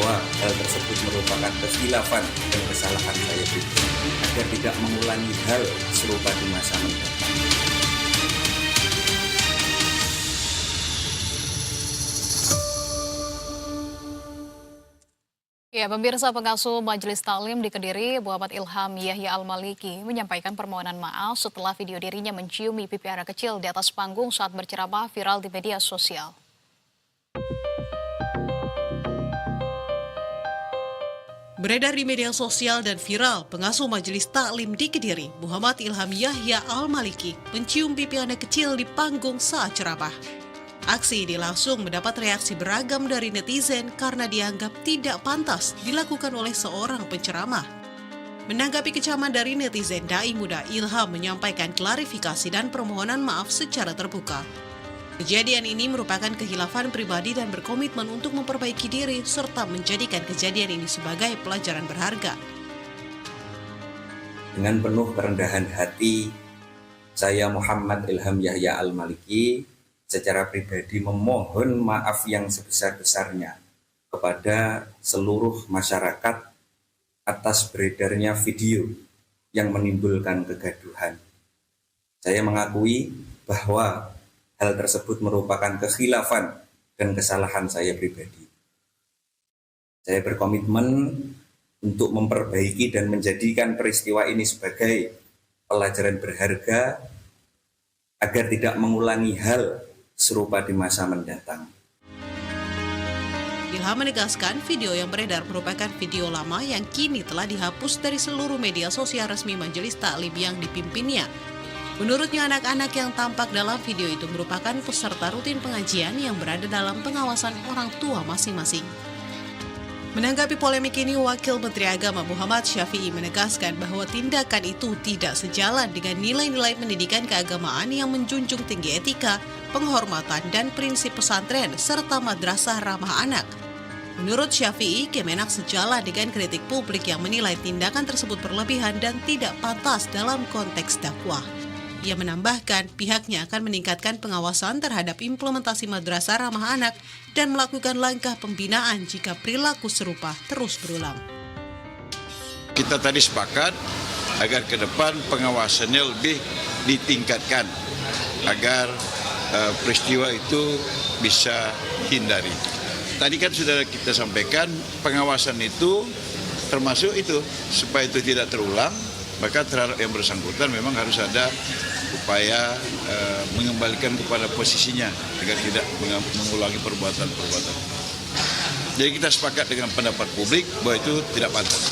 bahwa hal tersebut merupakan kekhilafan dan kesalahan saya pribadi agar tidak mengulangi hal serupa di masa mendatang. Ya, pemirsa, pengasuh Majelis Taklim di Kediri, Muhammad Ilham Yahya Al-Maliki, menyampaikan permohonan maaf setelah video dirinya menciumi pipi anak kecil di atas panggung saat berceramah viral di media sosial. Beredar di media sosial dan viral, pengasuh Majelis Taklim di Kediri, Muhammad Ilham Yahya Al-Maliki, mencium pipi anak kecil di panggung saat ceramah. Aksi ini langsung mendapat reaksi beragam dari netizen karena dianggap tidak pantas dilakukan oleh seorang penceramah. Menanggapi kecaman dari netizen, Dai Muda Ilham menyampaikan klarifikasi dan permohonan maaf secara terbuka. Kejadian ini merupakan khilafan pribadi dan berkomitmen untuk memperbaiki diri serta menjadikan kejadian ini sebagai pelajaran berharga. Dengan penuh kerendahan hati, saya Muhammad Ilham Yahya Al-Maliki secara pribadi memohon maaf yang sebesar-besarnya kepada seluruh masyarakat atas beredarnya video yang menimbulkan kegaduhan. Saya mengakui bahwa hal tersebut merupakan kekhilafan dan kesalahan saya pribadi. Saya berkomitmen untuk memperbaiki dan menjadikan peristiwa ini sebagai pelajaran berharga agar tidak mengulangi hal serupa di masa mendatang. Ilham menegaskan video yang beredar merupakan video lama yang kini telah dihapus dari seluruh media sosial resmi Majelis Taklim yang dipimpinnya. Menurutnya, anak-anak yang tampak dalam video itu merupakan peserta rutin pengajian yang berada dalam pengawasan orang tua masing-masing. Menanggapi polemik ini, Wakil Menteri Agama Muhammad Syafi'i menegaskan bahwa tindakan itu tidak sejalan dengan nilai-nilai pendidikan keagamaan yang menjunjung tinggi etika, penghormatan, dan prinsip pesantren serta madrasah ramah anak. Menurut Syafi'i, Kemenak sejalan dengan kritik publik yang menilai tindakan tersebut berlebihan dan tidak pantas dalam konteks dakwah. Ia menambahkan pihaknya akan meningkatkan pengawasan terhadap implementasi madrasah ramah anak dan melakukan langkah pembinaan jika perilaku serupa terus berulang. Kita tadi sepakat agar ke depan pengawasannya lebih ditingkatkan agar peristiwa itu bisa hindari. Tadi kan sudah kita sampaikan pengawasan itu termasuk itu supaya itu tidak terulang, maka terhadap yang bersangkutan memang harus ada upaya mengembalikan kepada posisinya agar tidak mengulangi perbuatan-perbuatan. Jadi kita sepakat dengan pendapat publik bahwa itu tidak pantas.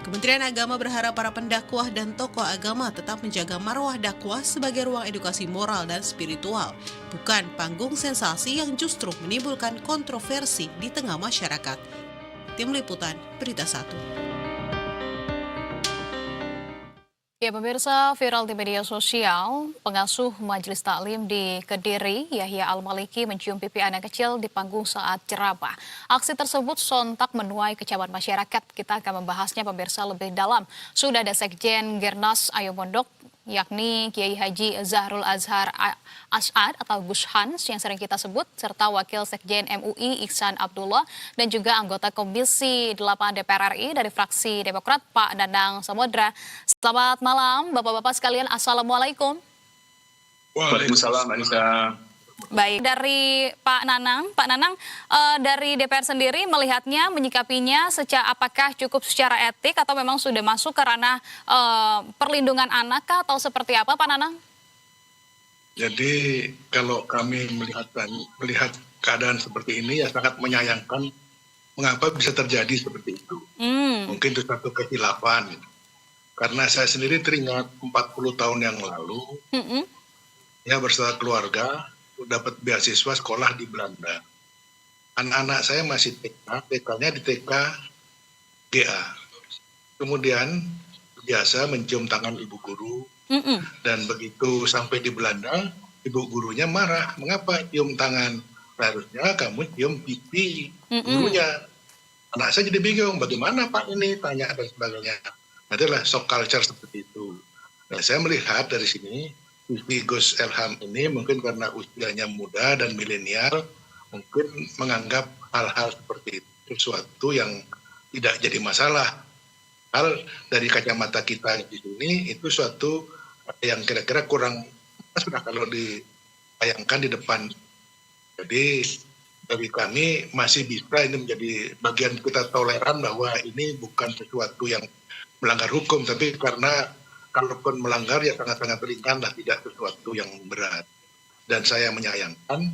Kementerian Agama berharap para pendakwah dan tokoh agama tetap menjaga marwah dakwah sebagai ruang edukasi moral dan spiritual, bukan panggung sensasi yang justru menimbulkan kontroversi di tengah masyarakat. Tim Liputan, Berita 1. Ya, pemirsa, viral di media sosial, pengasuh Majelis Taklim di Kediri, Yahya Al-Maliki, mencium pipi anak kecil di panggung saat ceramah. Aksi tersebut sontak menuai kecaman masyarakat. Kita akan membahasnya, pemirsa, lebih dalam. Sudah ada Sekjen Gernas Ayo Mondok, yakni Kiai Haji Zahrul Azhar As'ad atau Gus Hans yang sering kita sebut, serta Wakil Sekjen MUI Ihsan Abdullah, dan juga anggota Komisi 8 DPR RI dari fraksi Demokrat, Pak Danang Samudra. Selamat malam, Bapak-Bapak sekalian. Assalamualaikum. Waalaikumsalam, Anissa. Baik, dari Pak Nanang, dari DPR sendiri melihatnya, menyikapinya apakah cukup secara etik atau memang sudah masuk ke ranah perlindungan anak atau seperti apa, Pak Nanang? Jadi kalau kami melihat keadaan seperti ini ya sangat menyayangkan mengapa bisa terjadi seperti itu. Mungkin itu satu kekhilafan. Karena saya sendiri teringat 40 tahun yang lalu, ya bersama keluarga dapat beasiswa sekolah di Belanda. Anak-anak saya masih TK, TK-nya di TK GA. Kemudian biasa mencium tangan ibu guru, dan begitu sampai di Belanda, ibu gurunya marah. Mengapa cium tangan? Seharusnya kamu cium pipi gurunya. Anak saya jadi bingung, bagaimana Pak ini? Tanya dan sebagainya. Adalah shock culture seperti itu. Nah, saya melihat dari sini, Gus Ilham ini mungkin karena usianya muda dan milenial, mungkin menganggap hal-hal seperti itu sesuatu yang tidak jadi masalah. Hal dari kacamata kita di sini itu suatu yang kira-kira kurang sudah kalau ditayangkan di depan. Jadi dari kami masih bisa ini menjadi bagian kita toleran bahwa ini bukan sesuatu yang melanggar hukum, tapi karena kalaupun melanggar ya sangat-sangat ringan lah, tidak sesuatu yang berat. Dan saya menyayangkan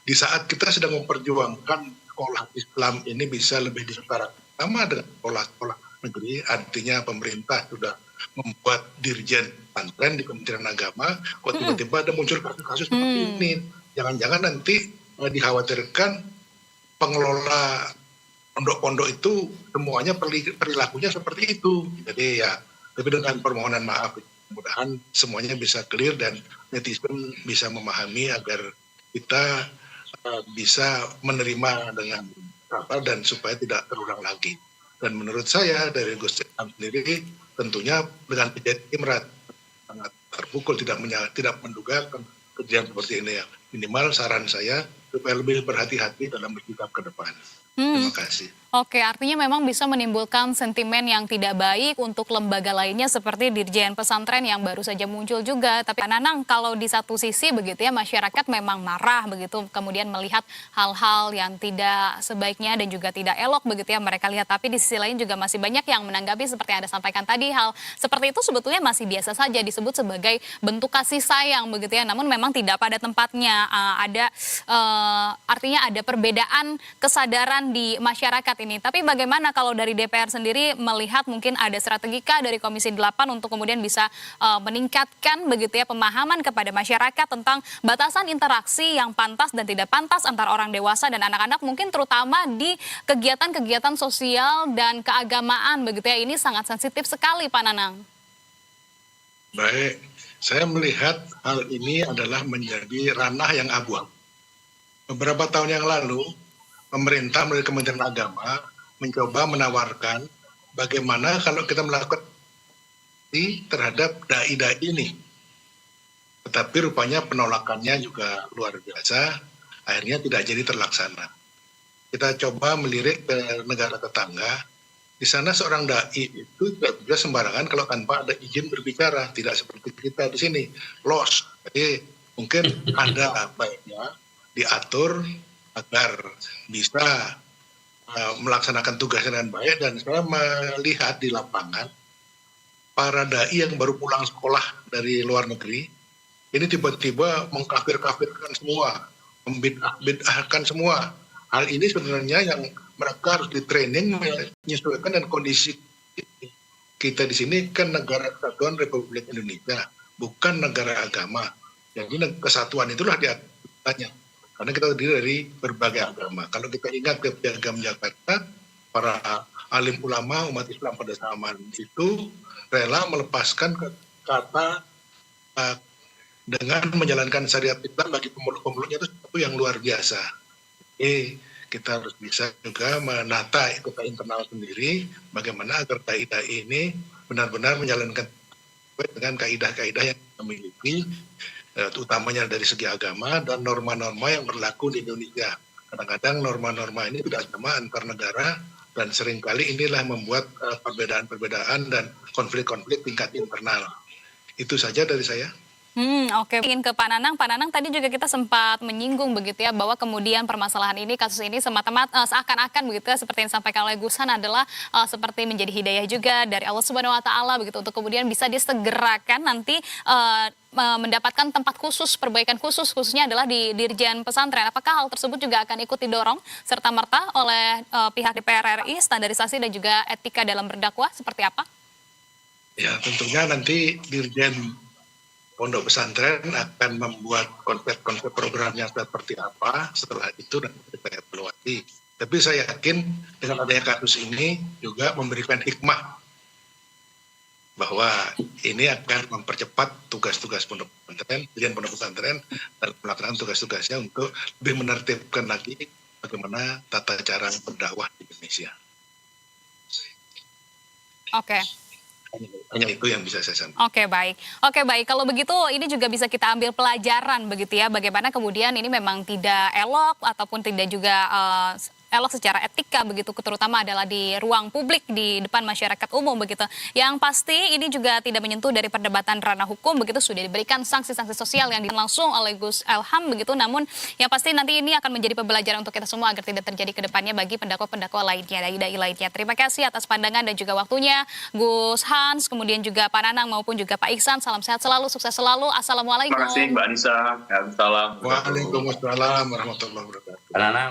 di saat kita sedang memperjuangkan sekolah Islam ini bisa lebih disetarakan sama dengan sekolah-sekolah negeri, artinya pemerintah sudah membuat dirjen pesantren di Kementerian Agama, kok tiba-tiba ada muncul kasus-kasus seperti ini. Jangan-jangan nanti dikhawatirkan pengelola pondok-pondok itu semuanya perilakunya seperti itu. Jadi ya, tapi dengan permohonan maaf, mudah-mudahan semuanya bisa clear dan netizen bisa memahami agar kita bisa menerima dengan sabar dan supaya tidak terulang lagi. Dan menurut saya dari Gus Ilham sendiri tentunya dengan kejadian ini sangat terpukul, tidak menduga kejadian seperti ini ya. Minimal saran saya supaya lebih berhati-hati dalam bersikap ke depan. Terima kasih. Oke, artinya memang bisa menimbulkan sentimen yang tidak baik untuk lembaga lainnya seperti Dirjen Pesantren yang baru saja muncul juga. Tapi Nanang, kalau di satu sisi begitu ya, masyarakat memang marah begitu, kemudian melihat hal-hal yang tidak sebaiknya dan juga tidak elok begitu ya mereka lihat. Tapi di sisi lain juga masih banyak yang menanggapi seperti yang Anda sampaikan tadi, hal seperti itu sebetulnya masih biasa saja disebut sebagai bentuk kasih sayang begitu ya. Namun memang tidak pada tempatnya, artinya ada perbedaan kesadaran di masyarakat ini. Tapi bagaimana kalau dari DPR sendiri melihat mungkin ada strategika dari Komisi 8 untuk kemudian bisa meningkatkan begitu ya pemahaman kepada masyarakat tentang batasan interaksi yang pantas dan tidak pantas antara orang dewasa dan anak-anak, mungkin terutama di kegiatan-kegiatan sosial dan keagamaan begitu ya. Ini sangat sensitif sekali Pak Nanang. Baik, saya melihat hal ini adalah menjadi ranah yang abu-abu. Beberapa tahun yang lalu pemerintah melalui Kementerian Agama mencoba menawarkan bagaimana kalau kita melakukan terhadap dai-dai ini. Tetapi rupanya penolakannya juga luar biasa, akhirnya tidak jadi terlaksana. Kita coba melirik ke negara tetangga, di sana seorang dai itu tidak bisa sembarangan kalau tanpa ada izin berbicara, tidak seperti kita di sini, los. Jadi mungkin ada baiknya diatur agar bisa melaksanakan tugasnya dengan baik. Dan saya melihat di lapangan para dai yang baru pulang sekolah dari luar negeri ini tiba-tiba mengkafir-kafirkan semua, membid'ahkan semua. Hal ini sebenarnya yang mereka harus di-training menyesuaikan dengan kondisi kita di sini kan negara kesatuan Republik Indonesia, bukan negara agama. Jadi kesatuan itulah diaturnya. Karena kita terdiri dari berbagai agama. Kalau kita ingat ke Piagam Jakarta, para alim ulama umat Islam pada zaman itu rela melepaskan kata dengan menjalankan syariat Islam bagi pemeluk-pemeluknya itu sesuatu yang luar biasa. Jadi kita harus bisa juga menata kota internal sendiri, bagaimana agar dai-dai ini benar-benar menjalankan dengan kaidah-kaidah yang kita miliki, utamanya dari segi agama dan norma-norma yang berlaku di Indonesia. Kadang-kadang norma-norma ini tidak sama antar negara dan seringkali inilah membuat perbedaan-perbedaan dan konflik-konflik tingkat internal. Itu saja dari saya. Oke. Ingin ke Pak Nanang. Pak Nanang, tadi juga kita sempat menyinggung begitu ya bahwa kemudian permasalahan ini, kasus ini semata-mata seakan-akan begitu ya, seperti yang disampaikan oleh Gus Han adalah seperti menjadi hidayah juga dari Allah Subhanahu Wa Taala begitu untuk kemudian bisa disegerakan nanti mendapatkan tempat khusus, perbaikan khusus, khususnya adalah di Dirjen Pesantren. Apakah hal tersebut juga akan ikut didorong serta-merta oleh pihak DPR RI, standarisasi dan juga etika dalam berdakwah seperti apa? Ya, tentunya nanti Dirjen Pondok Pesantren akan membuat konsep-konsep programnya seperti apa, setelah itu nanti kita evaluasi. Tapi saya yakin dengan adanya kasus ini juga memberikan hikmah bahwa ini akan mempercepat tugas-tugas Pondok Pesantren, Dirjen Pondok Pesantren dan melaksanakan tugas-tugasnya untuk lebih menertibkan lagi bagaimana tata cara berdakwah di Indonesia. Oke. Hanya itu yang bisa saya sampaikan. Oke, baik. Oke, baik. Kalau begitu ini juga bisa kita ambil pelajaran begitu ya, bagaimana kemudian ini memang tidak elok ataupun tidak juga elok secara etika begitu, terutama adalah di ruang publik di depan masyarakat umum begitu. Yang pasti ini juga tidak menyentuh dari perdebatan ranah hukum begitu, sudah diberikan sanksi-sanksi sosial yang langsung oleh Gus Elham begitu. Namun yang pasti nanti ini akan menjadi pembelajaran untuk kita semua agar tidak terjadi ke depannya bagi pendakwa-pendakwa lainnya, dai-dai lainnya. Terima kasih atas pandangan dan juga waktunya Gus Hans, kemudian juga Pak Nanang maupun juga Pak Iksan. Salam sehat selalu, sukses selalu. Assalamualaikum. Terima kasih Mbak Anissa. Salam. Waalaikumsalam warahmatullahi wabarakatuh. Karena